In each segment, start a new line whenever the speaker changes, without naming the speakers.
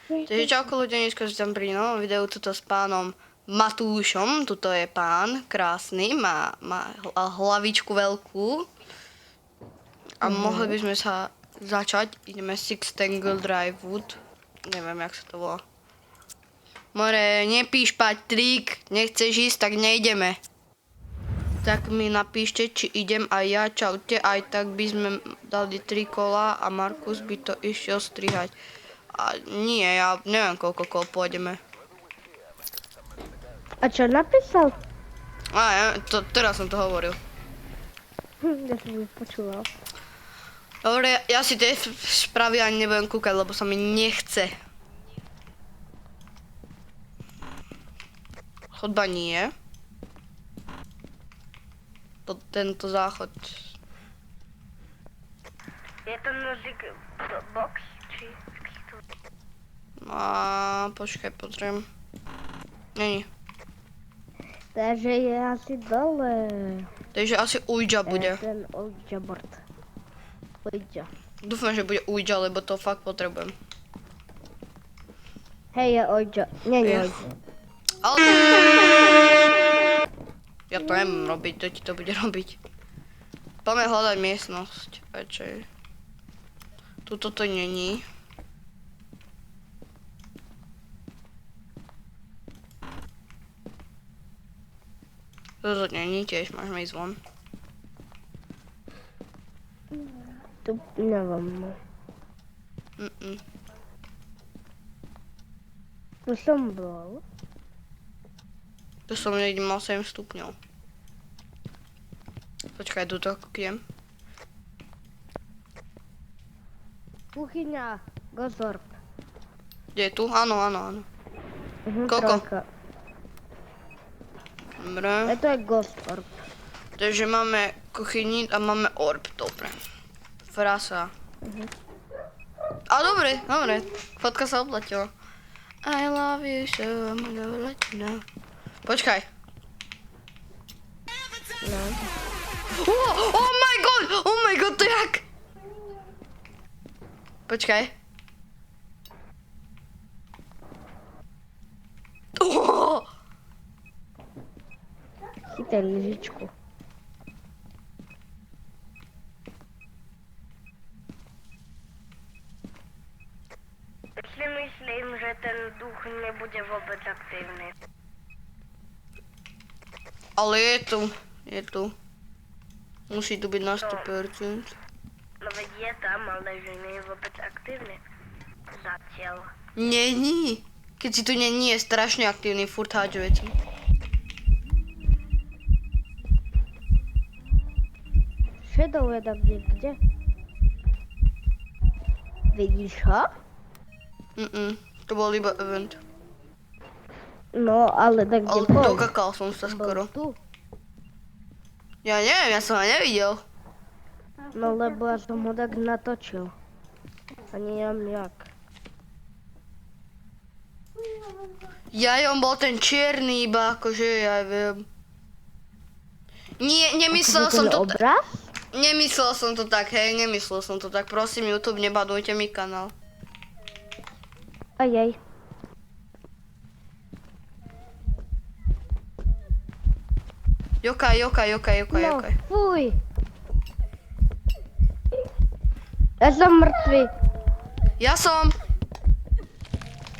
Takže čauko ľudia, dneska som pri novom videu tuto s pánom Matúšom. Tuto je pán, krásny, má hlavičku veľkú. A mohli by sme sa začať. Ideme Six Tangle Drive Wood. Neviem, jak sa to volá. More, nepíš Patrik, nechceš ísť, tak nejdeme. Tak mi napíšte, či idem aj ja, čaute, aj tak by sme dali 3 kola a Markus by to išiel strihať. A nie, ja neviem, koľko kol pôjdeme.
A čo napísal?
A ja, teraz som to hovoril.
Ja som ju počúval.
Dobre, ja si tie správy ani nebudem kúkať, lebo sa mi nechce. Chodba nie. Tento záchod.
Je to music box, či...
A počkaj, pozriem. Není.
Takže je asi dole.
Takže asi Ouija bude.
Ten Ouija board. Ouija.
Dúfam, že bude Ouija, lebo to fakt potrebujem.
Hej, je Ouija. Nie, nie
Je.
Ouija.
Ale... Ja to neviem robiť, to ti to bude robiť. Poďme hľadať miestnosť. Radšej. Tuto to není. Toto není, tiež môžeme ísť von.
Tu neviem. Tu som bol.
Tu som niekde mal 7 stupňov. Počkaj, tuto kúknem.
Kuchyňa. Gozorb.
Kde je tu? Áno, áno, áno. Koľko?
Trojka.
Dobre.
To je Ghost Orb.
Takže máme kuchyni a máme orb, dobre. Frasa. A dobre, dobre. Fotka sa oplatila. I love you so I'm gonna let you know. Počkaj.
No.
Oh my god, to jak? Počkaj. Oh!
Chytaj lyžičku.
Si myslím, že ten duch nebude vôbec aktívny.
Ale je tu. Musí tu byť na 100%.
No veď je tam, ale že nie je vôbec aktívny. Zatiaľ.
Není. Keď si tu není, je strašne aktívny, furt hádže veci.
Shadow je tam niekde. Vidíš ho?
To bol iba event.
No, ale tak kde
Ale
bol?
dokakal som sa skoro.
Bol tu.
Ja neviem, ja som ho nevidel.
No lebo ja som ho tak natočil. Ani neviem jak.
Ja, on bol ten čierny iba, akože ja viem. Nie, nemyslel som
Ten
to...
obraz?
Nemyslel som to tak, hej, nemyslel som to tak. Prosím, YouTube, nebadujte mi kanál.
Ajaj.
Jokaj.
No, fuj. Ja som mŕtvy.
Ja som...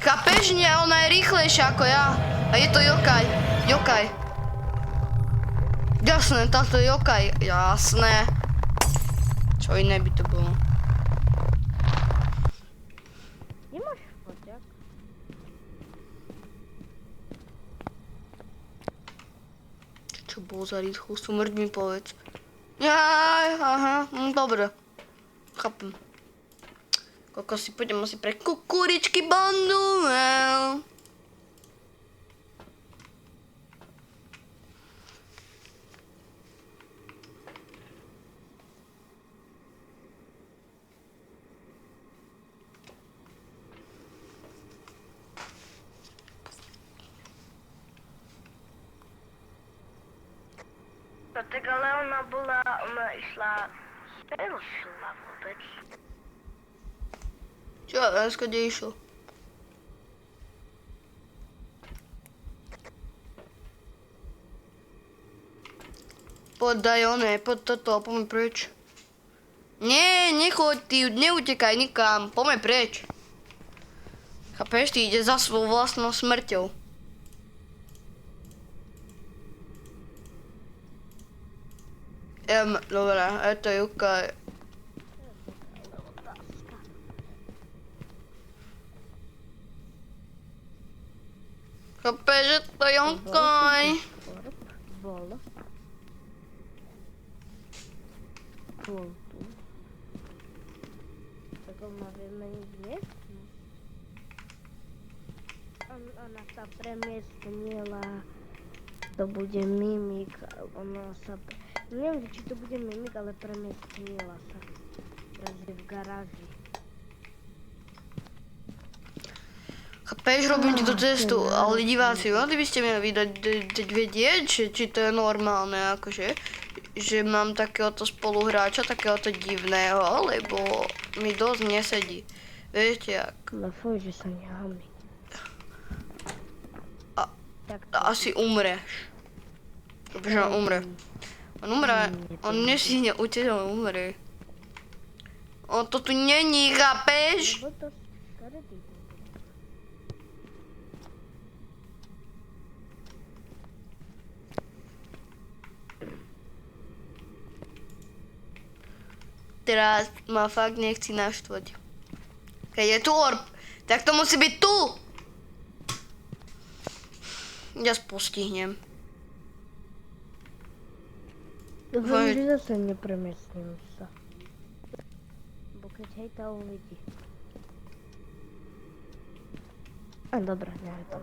Chápeš? Nie, ona je rýchlejšia ako ja. A je to Jokaj. Jasné, táto Jokaj. Jasné. Čo iné by to bolo?
Nemáš foťak?
Čo bolo za rýchlu? Smrť mi povedz. Jaj, aha, dobre. Chápem. Koľko si pôjdem asi pre kukuričky banduel.
No tak ale ona išla... Nerušila vôbec.
Čo, dneska kde išlo? Podaj oné, pod toto, poďme preč. Nie, nechoď ty, neutekaj nikam, poďme preč. Chápeš, ty ide za svojou vlastnou smrťou. Dobré, je to Jukaj. Chápeš, je to Jukaj.
Bol. Bol tu. Tak ho má vymeniť, nie? Ona sa premiestnila. To bude Mimik. Ona sa... Neviem, či to bude Mimik, ale premiestnila sa. Teraz je v garáži.
Chápeš, robím ti tú cestu, ale diváci, mali by ste mi vedieť, či to je normálne, akože, že mám takéhoto spoluhráča, takéhoto divného, lebo mi dosť nesedí. Viete, jak?
No fuj, že sa nehamí.
Asi umreš. Protože on umre. On umre, on nesíhne utět, on umre. On to tu není, chápeš?
Lebo to škaredý.
Teraz ma fakt nechci naštvať. Keď je tu orb, tak to musí byť tu! Ja postihnem.
Dúfam, že zase nepremiestním sa. Bo keď hejta uvidí. A dobré, nie to.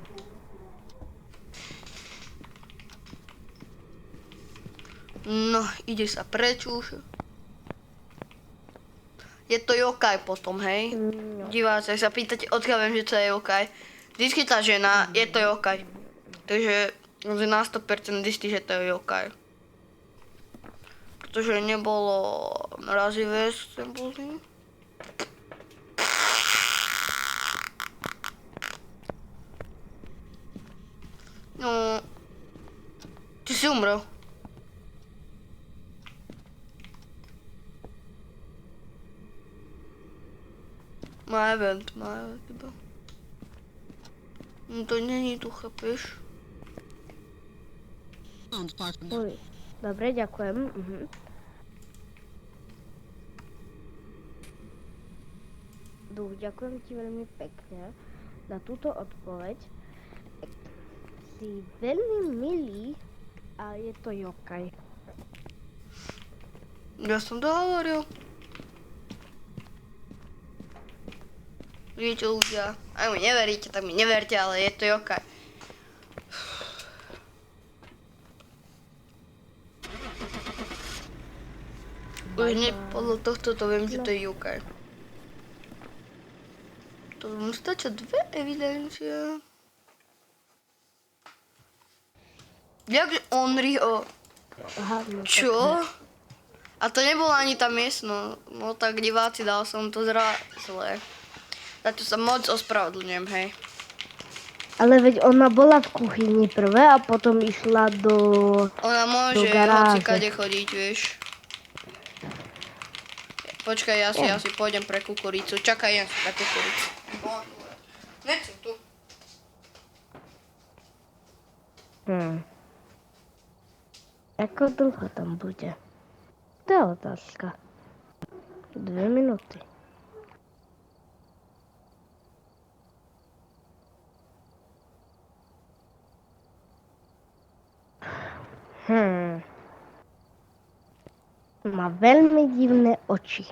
No, ide sa preč už. Je to Jokaj potom, hej?
No.
Diváci, ak sa pýtate, odkiaľ viem, že to je Jokaj. Vždycky tá žena, je to Jokaj. Takže je na 100% istý, že to je Jokaj. Pretože nebolo mrazivé symboly. No, ty si umrel. Má event iba. No to není tu, chápeš?
Uj, dobre, ďakujem. Duch, ďakujem ti veľmi pekne za túto odpoveď. Si veľmi milý a je to Jokaj.
Ja som to hovoril. Viete ľudia, ak mi neveríte, tak mi neverte, ale je to Jokaj. Už hneď podľa tohto to viem, že to je Jokaj. To mu stačia dve evidencie. Jak Onryho?
Aha, no
Čo? A to nebola ani tá miestnosť. No tak diváci, dal som to zle. Za to sa moc ospravedlňujem, hej.
Ale veď ona bola v kuchyni prvé a potom išla do...
Ona môže
garáže.
hocikade chodiť, vieš. Počkaj, ja si pôjdem pre kukuricu. Čakaj, ja si pre kukuricu. Nechcem tu.
Ako dlho tam bude? To je otázka. 2 minúty. Má veľmi divné oči.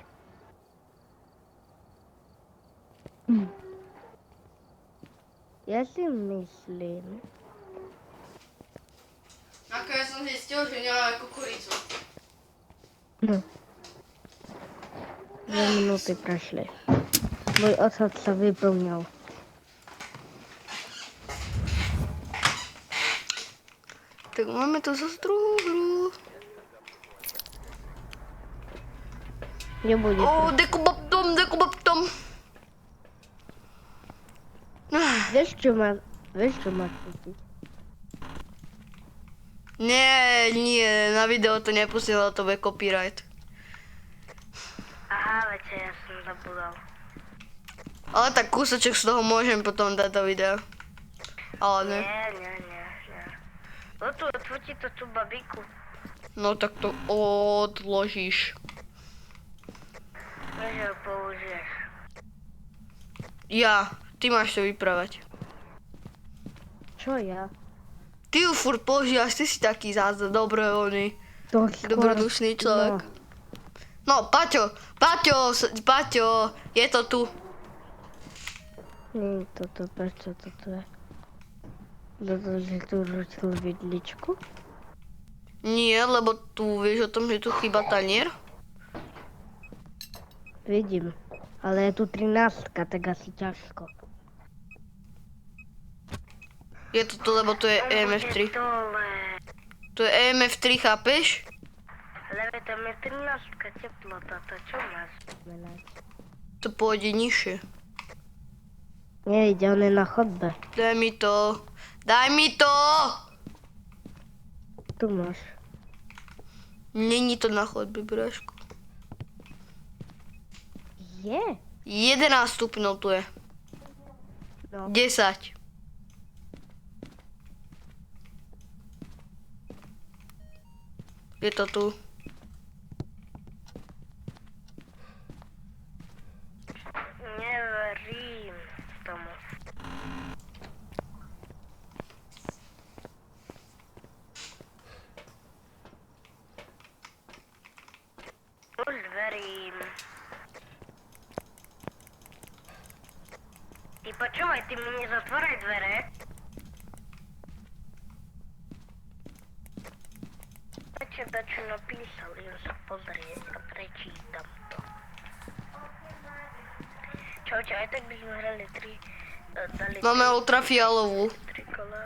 Ja si myslím...
Ako ja som zistil, že nemá kukuricu.
2 minúty prešli. Môj osad sa vyplňal.
Tak máme tu zase druhú hru.
Nebude.
Dekubaptom.
Vieš čo ma cíti?
Nie, na video to nepustím, ale to bude copyright.
Aha, veď ja som zabudol.
Ale tak kúsoček z toho môžem potom dať do videa. Ale ne.
Nie. No tu odfotí to tú babiku.
No tak to odložíš.
Že ho použiješ.
Ja, ty máš to vypravať.
Čo ja?
Ty ju furt používaš, ty si taký zase dobrovoľný,
To skôr...
dobrodružný človek. No, Paťo, je to tu.
Nie, toto, prečo toto je? Toto, že tu ručil vidličku?
Nie, lebo tu vieš o tom, že tu chýba tanier.
Vidím. Ale je tu 13, tak asi ťažko.
Je to tu, lebo to je EMF3.
Dole.
To je EMF3, chápeš?
Lebo tam je 13 teplota, to čo máš?
To pôjde nižšie.
Nejde, on je na chodbe.
Daj mi to. Daj mi to!
Tu máš.
Není to na chodbe, bráško.
Je?
11 stupňov tu je.
No.
10. Je to tu.
Neverím tomu. Už verím. Ty počúvaj, ty mi nezatvoraj dvere. Prečo dačo napísal, idem sa pozrieť a prečítam to. Čau, aj tak by sme hrali dali
Máme ultrafialovú.
3 kola.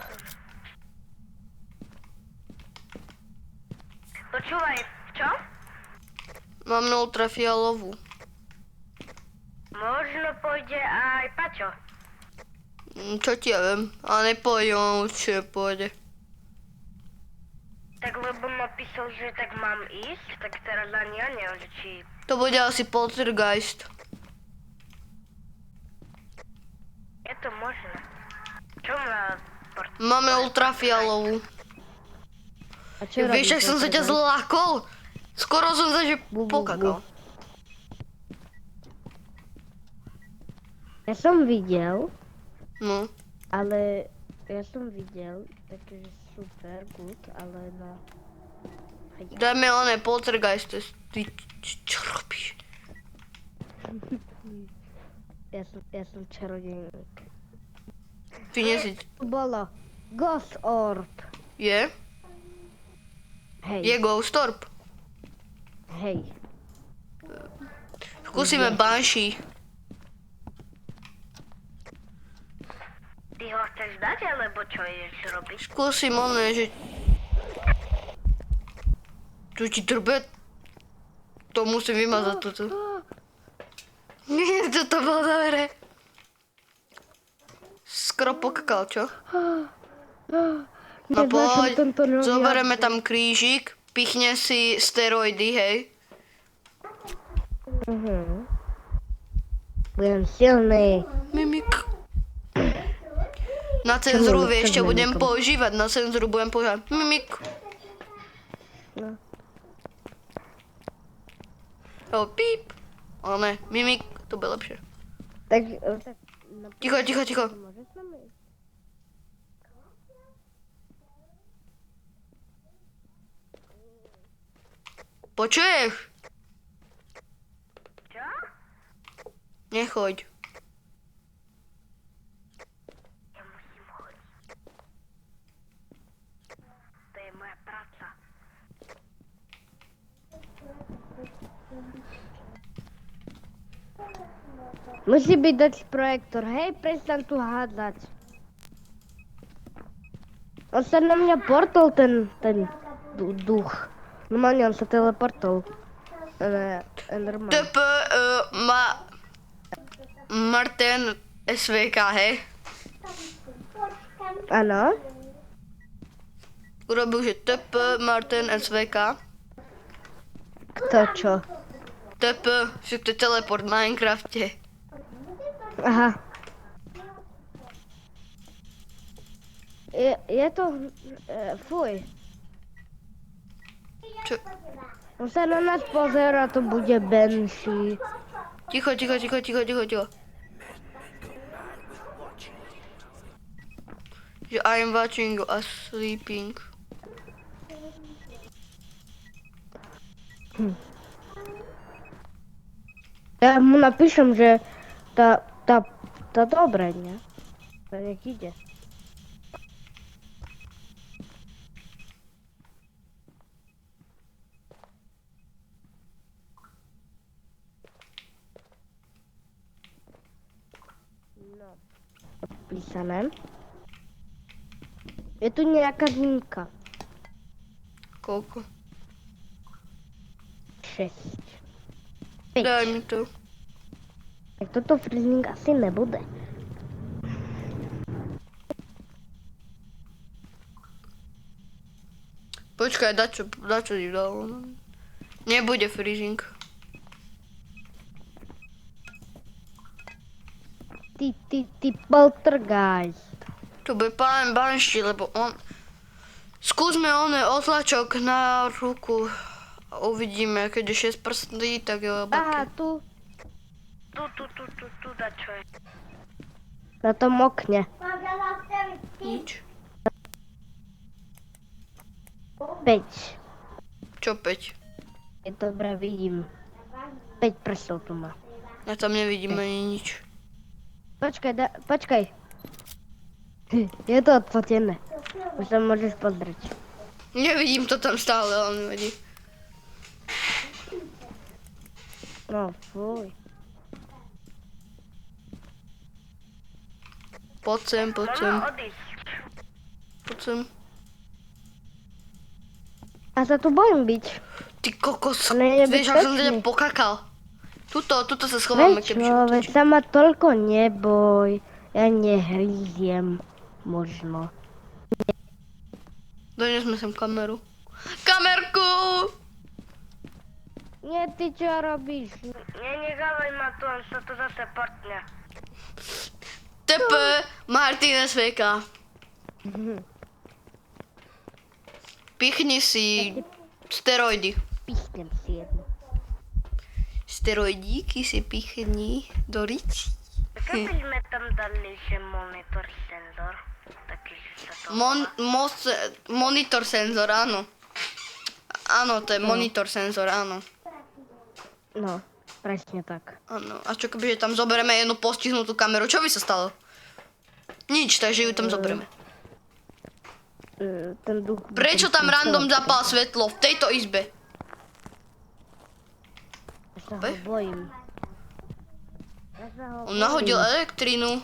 Počúvaj, čo?
Máme ultrafialovú.
Možno pôjde aj Paťo.
Čo ti ja viem, ale nepôjde, on určite pôjde.
Tak lebo ma písal, že tak mám ísť, tak teraz ani ja neviem, že či...
To bude asi poltergeist.
Je to možné. Čo má...
Máme ultrafialovú.
A čo robí?
Vieš, ak som sa ťa zlákol? Skoro som sa že
Bu, bu, bu.
pokakal.
Ja som videl,
No.
ale ja som videl, takže super, good, ale no...
Dajme oné poltergeist. Ty čo robíš?
Ja som čarodejník.
Ty nie si...
Tu bolo Ghost Orb.
Je?
Hej,
Je Ghost Orb.
hej.
Skúsime Banshee.
Ty ho chceš dať, alebo čo ideš robiť?
Skúsim oné, že... Tu ti drbe? To musím vymazať toto. Nie, čo to bolo za vere? Skoro pokakal, čo? No poď, zoberieme tam krížik, pichne si steroidy, hej.
Budem silný.
Mimik. Na cenzuru
Čo
vieš, čo budem
mimikom?
používať, na cenzuru budem používať mimik.
No.
O, píp. O ne, mimik, to bude lepšie.
Tak...
Ticho, ticho, ticho.
Môžeš s nami?
Počuješ?
Čo?
Nechoď.
Ja musím chodiť. To je moja práca.
Musí byť dať projektor. Hej, prestaň tu hádzať. On sa na mňa portol, ten duch. Normálne on sa teleportol. Enderman.
TP Martin SVK, hej?
Áno.
urobil, že TP Martin SVK.
Kto čo?
TP, že to je teleport v Minecrafte.
Aha. Je to... fuj.
Čo?
On sa na nás pozera, to bude Banshee.
Ticho. Že I am watching you as sleeping.
Ja mu napíšem, že tá dobre, nie? To nech ide. No. Písané. Je tu nejaká výnimka.
Koľko?
6.
Daj mi to.
Tak toto freezing asi nebude.
Počkaj, dačo ti dalo. Nebude freezing.
Ty poltergeist.
To bude pán Banshee, lebo on... Skúsme otlačok na ruku. A uvidíme, keď je 6 prstí, tak je
Aha,
obaké.
tu.
Tu dačo je.
Na tom okne.
Nič.
5.
Čo 5?
Je dobre, vidím. 5 prstov tu má.
Ja tam nevidím ani nič.
Počkaj. Je to odfotené. Už sa môžeš pozrieť.
Nevidím to tam stále, ale nevadí.
No, fuj.
Poď sem.
Môžem odísť.
Poď sem.
Ja sa tu bojím byť.
Ty kokos,
Ale je
vieš, ak som
bezpečný.
teda pokakal. Tuto sa schováme, keby
Veď sa ma toľko neboj. Ja nehríziem. Možno.
Donesme sem kameru. Kamerku!
Nie, ty čo robíš?
Nenechávaj ma tu, on sa to zase portne.
TP Martin SVK. Pichni si steroidy.
Pichnem si jednu.
Steroidíky si pichni do ričí.
Čo by sme tam dali, že monitor senzor? Taký, že sa to...
Monitor senzor, áno. Áno, to je monitor senzor, áno.
No, presne tak.
Áno. A čo kebyže tam zoberieme jednu postihnutú kameru, čo by sa stalo? Nič, takže ju tam zoberieme.
Ten duch...
Prečo tam random zapal svetlo v tejto izbe?
Ja sa ho bojím.
On nahodil elektrínu.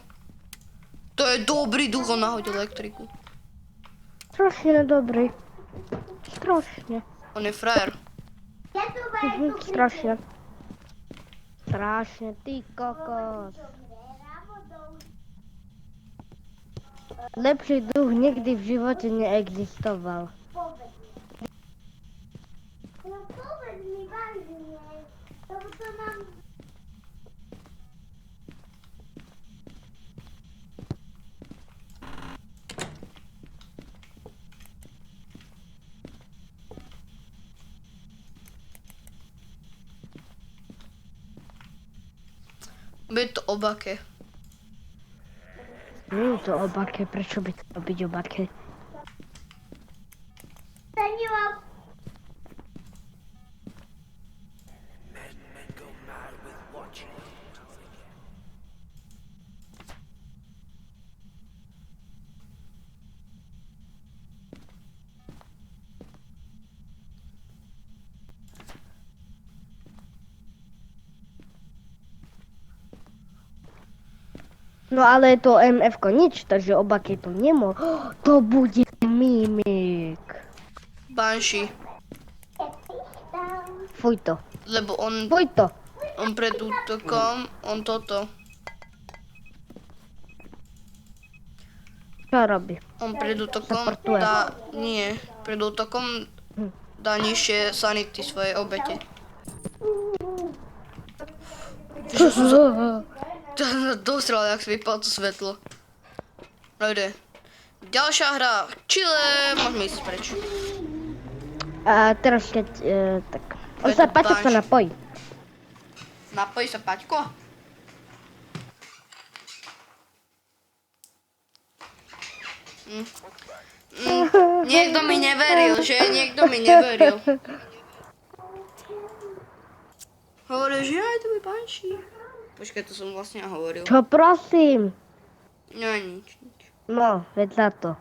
To je dobrý duch, on nahodil elektriku.
Strašne dobrý. Strašne.
On je frajer.
Strašne. Strašne, ty kokos. Lepší duch nikdy v živote neexistoval.
No povedz mi vážne, lebo to mám...
Bude to obaké.
Nie je to obaké, prečo by to byť obaké?
Zaniłam...
No ale to MF-ko nič, takže obaké to nemô... To bude mimik.
Banshee.
Fuj to.
Lebo on
Fuj to.
pred útokom, on toto.
Čo Čo robí?
On pred útokom
Supportuje.
dá... Nie, pred útokom dá nižšie sanity svoje obete. Dostral, jak si vypal to svetlo. No ide. Ďalšia hra. Chile, môžeme ísť preč.
A teraz keď, tak... On
Je
sa
to
Paťo sa
bunch.
napojí.
Napojí sa Paťko. Niekto mi neveril, že? Niekto mi neveril. Hovoril, že aj to by panší. Počkaj, to som vlastne ja hovoril.
Čo prosím?
No nič.
No, veď za to.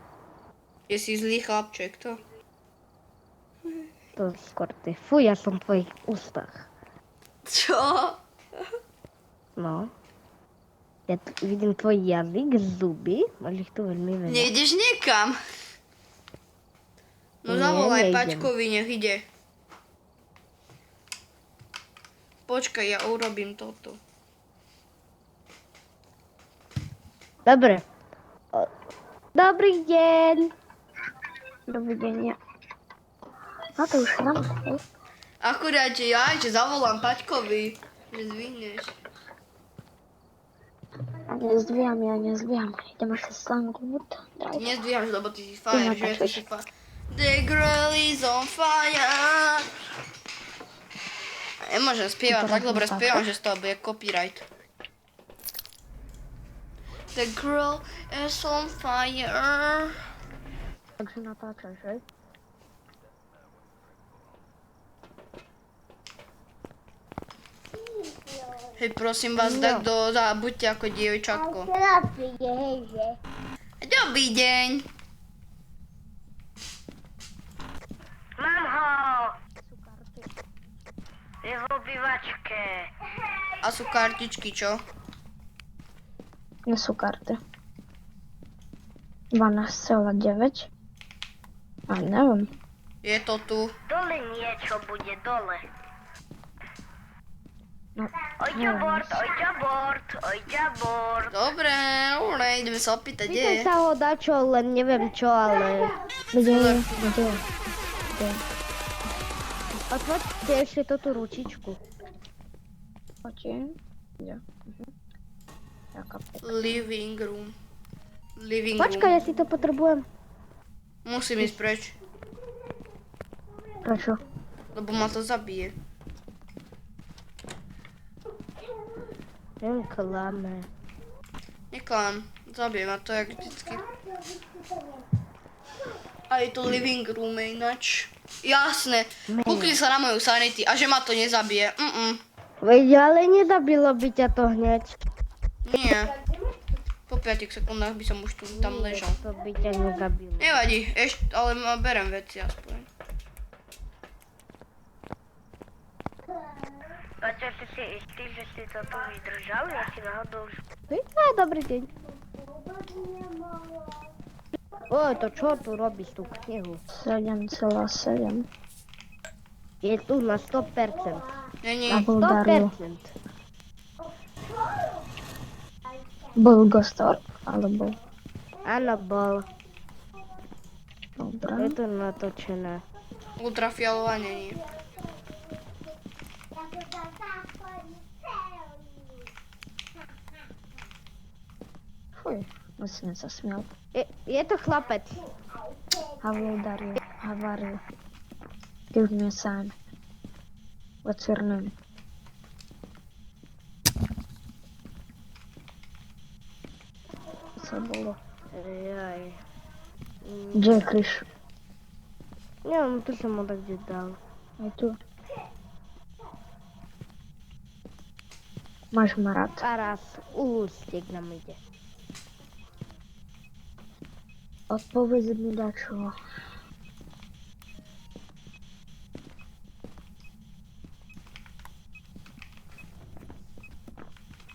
Je si zlý chlapček, to?
To skôr ty. Fuj, ja som v tvojich ústach.
Čo?
No. Ja vidím tvoj jazyk, zuby, máš ich tu veľmi veľa.
Nejdeš niekam? No
Nie,
zavolaj
nejdem.
Paťkovi, nech ide. Počkaj, ja urobím toto.
Dobre. Dobrý deň.
Dobrý deň, ja. No to už mám.
Akurát, že ja, že zavolám Paťkovi, že zvihneš.
Ja nezdvíham. Idem až sa Slangwood.
Nezdvíhaš, lebo ty si fire, že? Ty si fire. The girl is on fire. Nemôžem spievať, tak dobre spievam, že z toho bude copyright. The girl is on fire.
Takže natáčaš, že?
Hej, prosím vás, tak buďte ako dievčatko.
Teraz príde, hej, že?
Dobrý deň.
Mám ho! Je v obývačke.
A sú kartičky, čo?
Nie sú karty. 12,9. A neviem.
Je to tu.
Dole niečo bude, dole.
No,
Ojďa bord.
Dobre, ideme sa opýtať, kde je.
Pýtaj sa ho dačo, len neviem čo, ale...
Kde?
Otvorte ešte tú ručičku.
Poďte. Kde? Jaká pekná.
Living room. Living
Počkaj, ja
room.
si to potrebujem.
Musím ísť preč,
Prečo?
lebo ma to zabije.
Len klame.
Neklam, zabije ma to jak vždycky. A je to living room ináč. Jasné, kúkli sa na moju sanity a že ma to nezabije.
Veď ale nezabilo by ťa to hneď.
Nie. Po 5 sekundách by som už tu tam ležal.
To by ťa nezabilo.
Nevadí, ale berem veci aspoň.
Paťo, ty si istý, že si to tu vydržal? Ja si náhodou už...
Dobrý deň. Oj, to čo tu robíš tú knihu?
7,7.
Je tu na 100%.
Není.
A Bulgáriu.
100%.
Bulgostor. Alebo...
Áno, bol. Je
Dobre.
to natočené.
Ultrafialová není.
Fuj. Musím sa smial.
Je to chlapec.
Havariu. Give me a sign. What's your name? Co bolo?
Jaj.
Kde je kryš?
Neviem, tu som ho tak kde dal.
Aj tu. Máš ma rád.
A raz ústek nám ide.
Odpovedz mi dačo.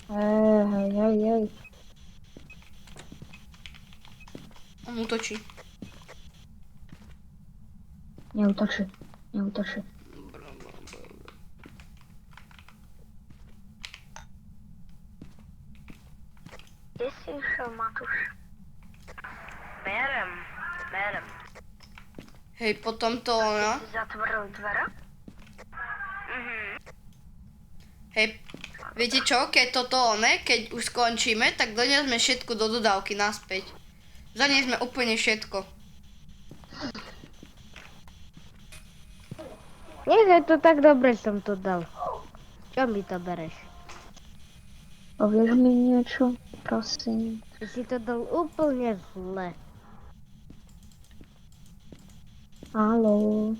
Hej.
On útočí.
Neútoči.
Kde si išiel, Matúš?
Hej, potom to ona.
Zatvoril dvere?
Hej, viete čo, keď toto one, keď už skončíme, tak doniesme všetko do dodávky naspäť. Zaniesme úplne všetko.
Nie, že to tak dobre som to dal. Čo mi to bereš?
Povieš mi niečo, prosím.
Ty si to dal úplne zle.
Haló.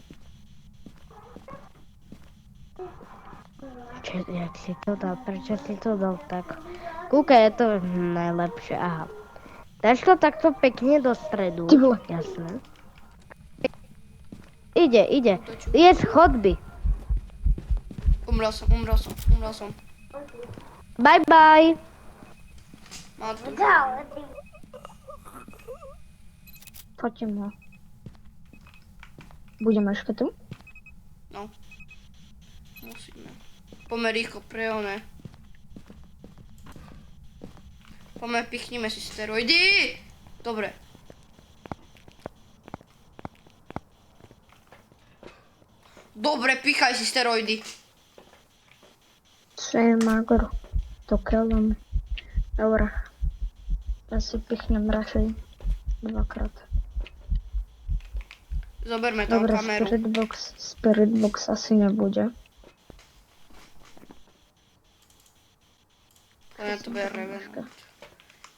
Jak si to dal? Prečo si to dal tak? Kúkaj, je to najlepšie, aha. Dáš to takto pekne do stredu.
Ty vole.
Jasné. Ide. Je z chodby.
Umrel som.
Bye bye.
Má tu.
Poďme. Budeme ešte tu?
No. Musíme. Poďme rýchlo pre one. Poďme, pichnime si steroidy. Dobre. Dobre, pichaj si steroidy.
Čo je magor? To keľom. Dobre. Ja si pichnem radšej dvakrát.
Zoberme tam
Dobre,
kameru.
Spirit box asi nebude.
Poďme, to bude Revenant.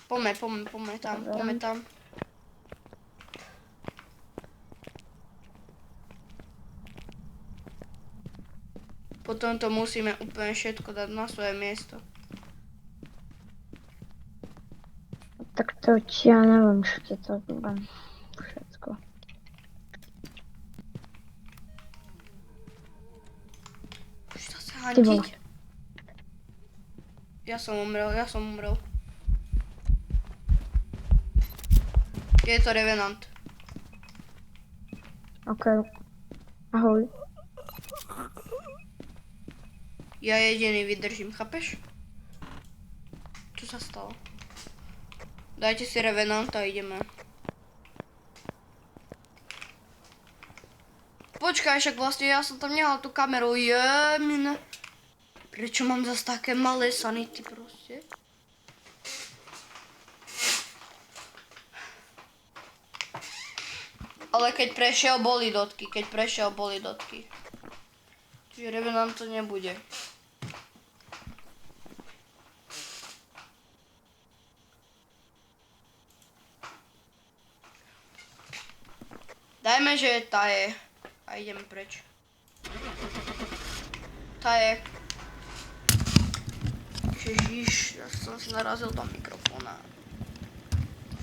Poďme tam. Potom to musíme úplne všetko dať na svoje miesto.
Tak to ja neviem, či to budem všetko.
Už to sa
Ty vole.
hantiť. Ja som umrel. Je to Revenant.
OK. Ahoj.
Ja jediný vydržím, chápeš? Čo sa stalo? Dajte si Revenanta a ideme. Počkaj, však vlastne ja som tam nehal tú kameru, jemine. Prečo mám zase také malé sanity proste? Ale keď prešiel, boli dotky, Čiže Revenant to nebude. Dajme, že tá je. A ideme preč. Tá je. Ježiš, ja som si narazil do mikrofóna.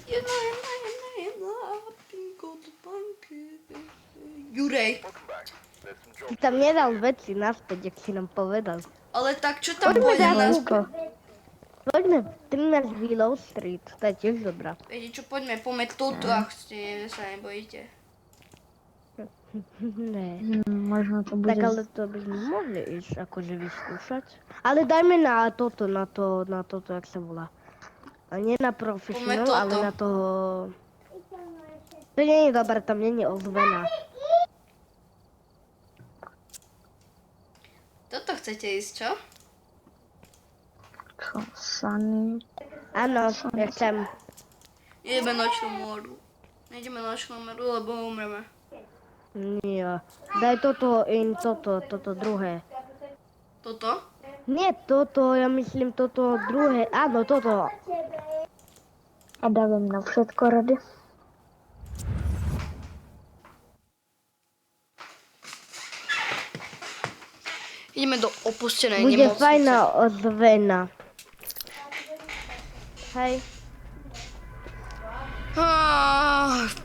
Jedna. Pinko do banky. Jurej.
Ty tam nedal veci naspäť, jak si nám povedal.
Ale tak čo tam
Poďme
pôjdem
za
na...
kúko. Poďme 13 Willow Street, to je tiež dobrá.
Viete čo, poďme tuto, ak ste sa nebojíte.
Ne.
Možno to bude...
Tak ale to by sme mohli ísť akože vyskúšať. Ale dajme na toto, jak sa volá. A nie na professional,
Poďme toto.
ale na toho... To nie je dobré, tam nie je ozvená.
Toto chcete ísť, čo?
Čo, Sunny?
Áno, ja chcem.
Ideme nočnú moru. Nejdeme nočnú moru, lebo umreme.
Nie. Daj toto toto druhé.
Toto?
Nie toto, ja myslím toto druhé. Áno, toto.
A dávam na všetko rady.
Ideme do opustenej
Bude
nemocnice.
fajná ozvena. Hej.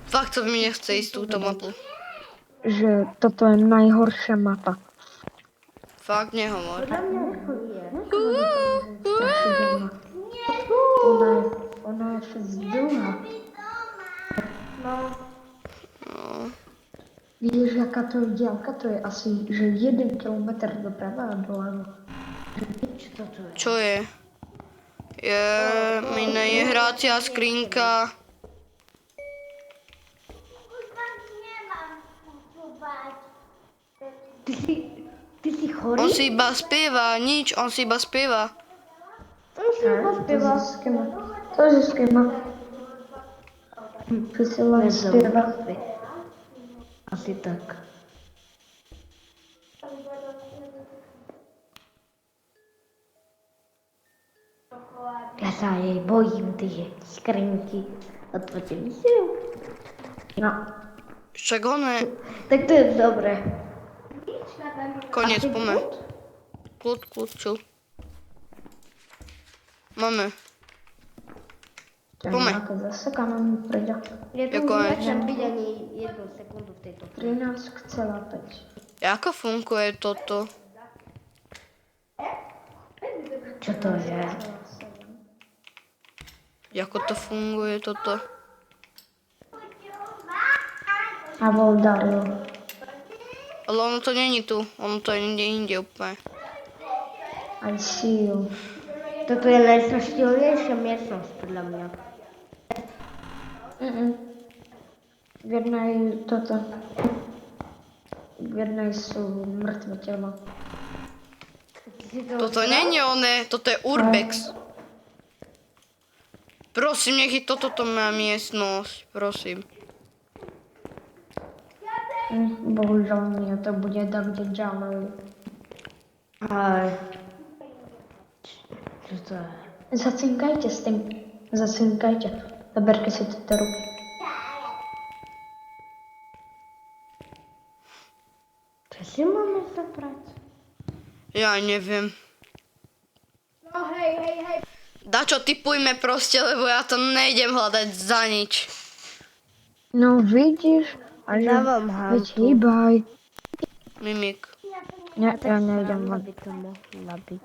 Fakt to mi nechce ísť túto mapu.
Že toto je najhoršia mapa.
Fakt nehovor.
Ona je fakt dlhá.
No.
Vidíš, jaká to je diaľka? To je asi, že 1 kilometr doprava a doľava.
Čo je? Mine je hrácia skrinka.
Ty si chorý?
On si iba spieva, nič, on si iba spieva.
On si iba spieva.
To zisky má. Ty si len spieva.
Asi tak. Ja sa jej bojím, tie skrinky. Otvorte mi si ju.
No.
Však on je,
Tak to je dobré.
koniec, poďme. Kľud, čil. Máme. Poďme.
Ako zase kanon príde.
Ja
Je
tu už
koniec.
nechcem byť ani jednu sekundu v tejto.
13,5.
Ako funguje toto?
Čo to je?
Ako to funguje toto?
A bol Dario.
Ale ono to není tu, ono to je niekde inde úplne.
I see you.
Toto je najstrašilnejšia miestnosť podľa mňa.
V jednej toto. V jednej sú mŕtve tela.
Toto není oné, toto je Urbex. Prosím, nech je toto moja miestnosť, prosím.
Bohužiaľ nie, to bude tak, kde ďalej.
Aj. Čo to je?
Zacinkajte s tým. Zacinkajte. Zaberte si to do ruky.
Čo si máme zabrať?
Ja neviem. Dačo, tipujme proste, lebo ja to nejdem hľadať za nič.
No vidíš? A že...
Dávam
Veď
hampu.
hýbaj.
Mimik.
Ja nejdem
Sranda
hľadať.
by to mohla byť.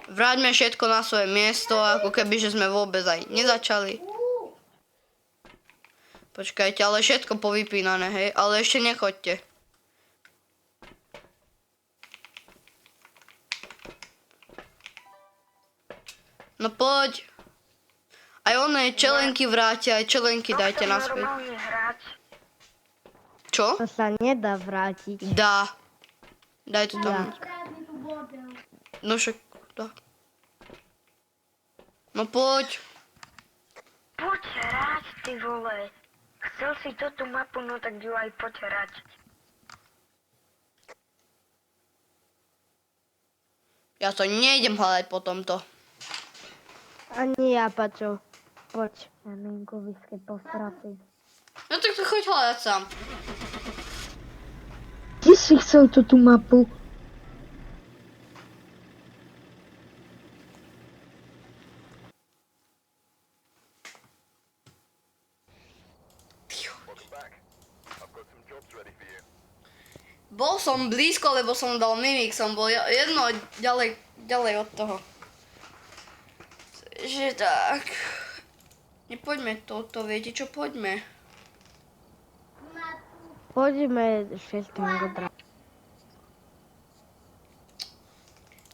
Vráťme všetko na svoje miesto, ako keby, že sme vôbec aj nezačali. Počkajte, ale všetko povypínané, hej? Ale ešte nechoďte. No poď. Aj oné čelenky vráťte, aj čelenky dajte naspäť.
Normálne hrať.
Čo?
To sa nedá vrátiť.
Dá. Daj to tam.
Jak?
No však, dá. No poď.
Poď hrať, ty vole. Chcel si túto mapu, no tak ju aj poď hrať.
Ja to nejdem hľadať po tomto.
Ani ja, Pačo. Poď.
Janinkovické postraty.
No tak to choď hľadať sám.
Ty si chcel tú mapu.
Bol som blízko, lebo som dal mimik, som bol jedno ďalej od toho. Že tak. Nepoďme toto, viete čo, poďme.
Poďme 6. godra.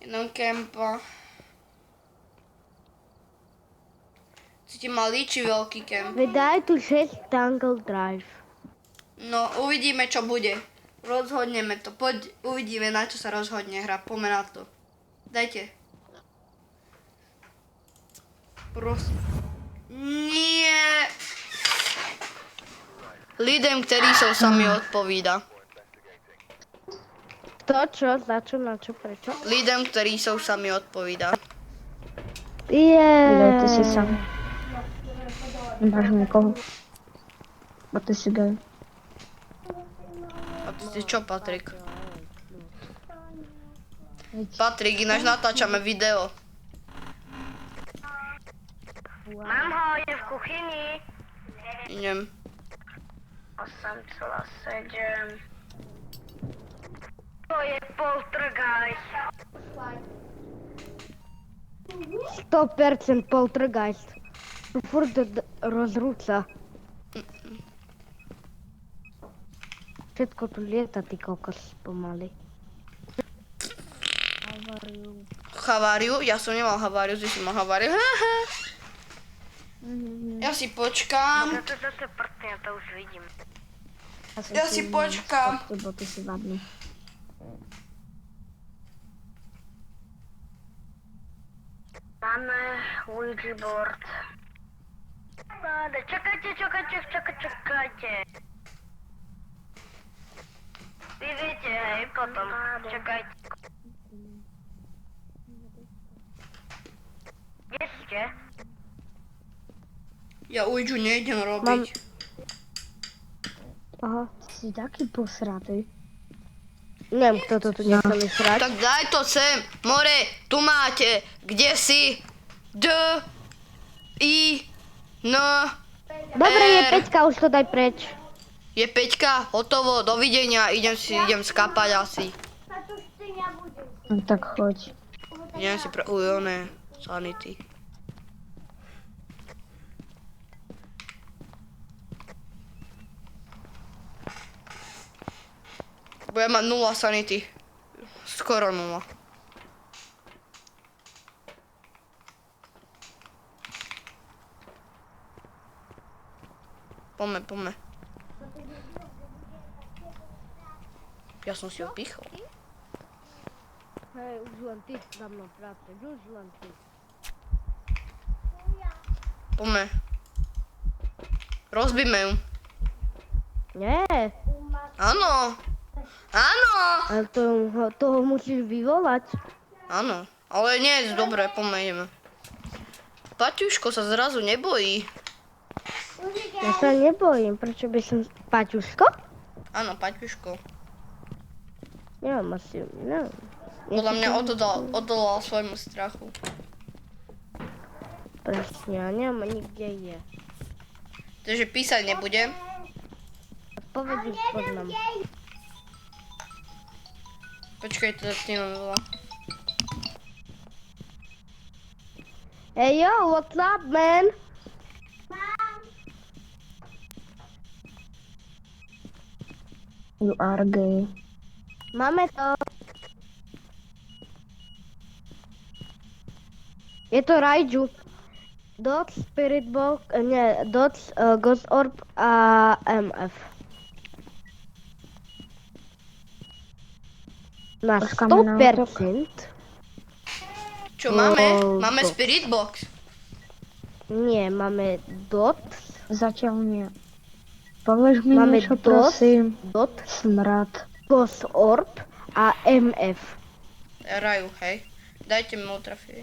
Jednom kempa. Chcete malý či veľký kemp?
Vydaj tu 6 Tangle Drive.
No, uvidíme čo bude. Rozhodneme to. Poď, uvidíme na čo sa rozhodne hra. Poďme na to. Dajte. Prosím. Nie. Lidem, ktorí sú sami odpovída.
To čo? Za čo? Na čo? Prečo?
Lidem, ktorí sú sami odpovída.
Vydajte si sám. Nemáš nikoho. Bo ty si gay.
A ty si čo, Patrik? Patrik, ináč natáčame video.
Mám ho, je v kuchyni.
Idem.
8,7. To je poltergeist.
100% poltergeist. Furt rozrúca. Všetko tu lieta, ty kokos, pomaly.
Haváriu? Ja som nemal haváriu, ty si mal haváriu. Ja si počkám.
No to zase prtne, ja to už vidím.
Ja si počkám.
Bo ty si vadný.
Máme Ouija board. Čakajte. Vy viete, hej, potom. Čakajte. Kde ste?
Ja Ouiju nejdem robiť.
Aha, si taký posratý. Neviem, kto to tu nechce mi srať.
Tak daj to sem. More, tu máte. Kde si? D, I, N,
Dobre, je
R.
Peťka, už to daj preč.
Je Peťka, hotovo, dovidenia. Idem skapať asi.
No tak choď.
Idem si pre ujone sanity. Budem mať 0 sanity. Skoro 0. Poďme. Ja som si ho pichol.
Hej, už len ty za mnou pracuješ, už len ty.
Poďme. Rozbíme ju.
Nie,
Áno.
ale toho musíš vyvolať.
Áno. Ale nie, dobre, poďme, ideme. Paťuško sa zrazu nebojí.
Ja sa nebojím, prečo by som... Paťuško?
Áno, Paťuško.
Neviem, asi, neviem.
Podľa mňa odolal svojmu strachu.
Presne, ja neviem ani kde je.
Takže písať nebudem.
Povedz už poznám.
Počkaj, to zapnem veľa.
Hey yo, what's up, man?
You are gay.
Máme to. Je to Raiju. Dots, Spirit Box, nie, Dots, Ghost Orb a MF. Na
Počkáme na
100%.
Čo máme?
No,
Máme
to.
Spirit Box.
Nie, máme Dots,
Zatiaľ nie. Povieš mi
Máme
niečo,
dosť.
prosím?
Dots,
Smrad.
Ghost Orb a MF.
Raju, hej. Dajte mi ultrafie.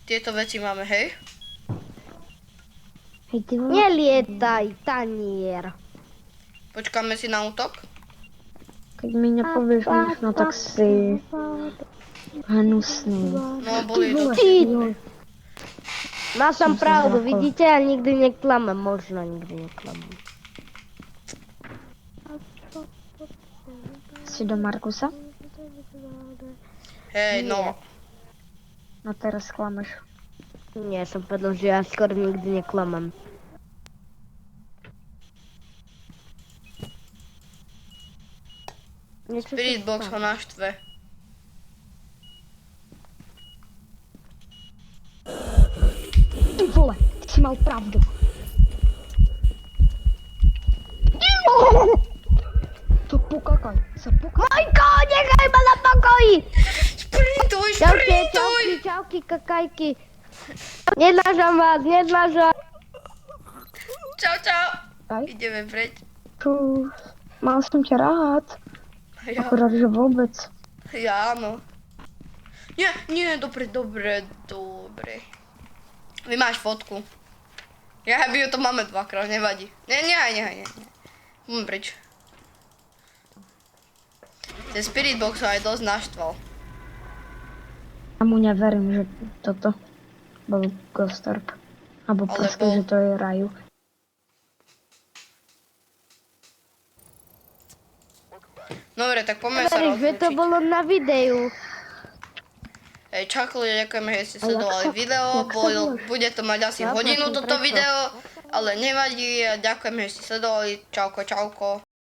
Tieto veci máme, hej?
Hej, ty vole.
Nelietaj, tanier.
Počkáme si na útok.
Keď mi nepovieš nič, no tak si hnusný.
No, boli
Ty,
Joj,
mal som
Som sa
pravdu,
zľakol.
vidíte? Ja nikdy neklamem, možno nikdy neklamem.
si do Markusa?
Hej, no.
No teraz klameš.
Nie, som povedal, že ja skoro nikdy neklamem. Niečo sa
Spirit Box ho
stalo.
naštve.
Ty vole, ty si mal pravdu. To pokakaj, sa pokakaj.
Majko, nechaj ma na pokoji!
Sprintuj,
Čauky,
sprintuj!
čauky, kakajky. Nedlážam vás, nedlážam.
Čau, čau.
Aj,
Ideme preč.
čus. Mal som ťa rád.
Ja,
Akurát, že vôbec.
ja áno. Nie, dobre. Vy máš fotku. Ja by ju to máme dvakrát, nevadí. Nie. Preč. Ten Spirit Box ho aj dosť naštval.
Ja mu neverím, že toto bol Ghost Orb. Alebo
Ale
proste,
bol.
že to je Raju.
Dobre, tak poďme sa
Verím, že to
rozlúčiť.
bolo na videu.
Hej, čau, ľudia, ďakujeme, že ste
A jak
sledovali
sa-
video.
jak sa voláš?
Bude to mať asi
Ja
hodinu
prosím,
toto
prečo?
video, ale nevadí. Ďakujeme, že ste sledovali. Čauko.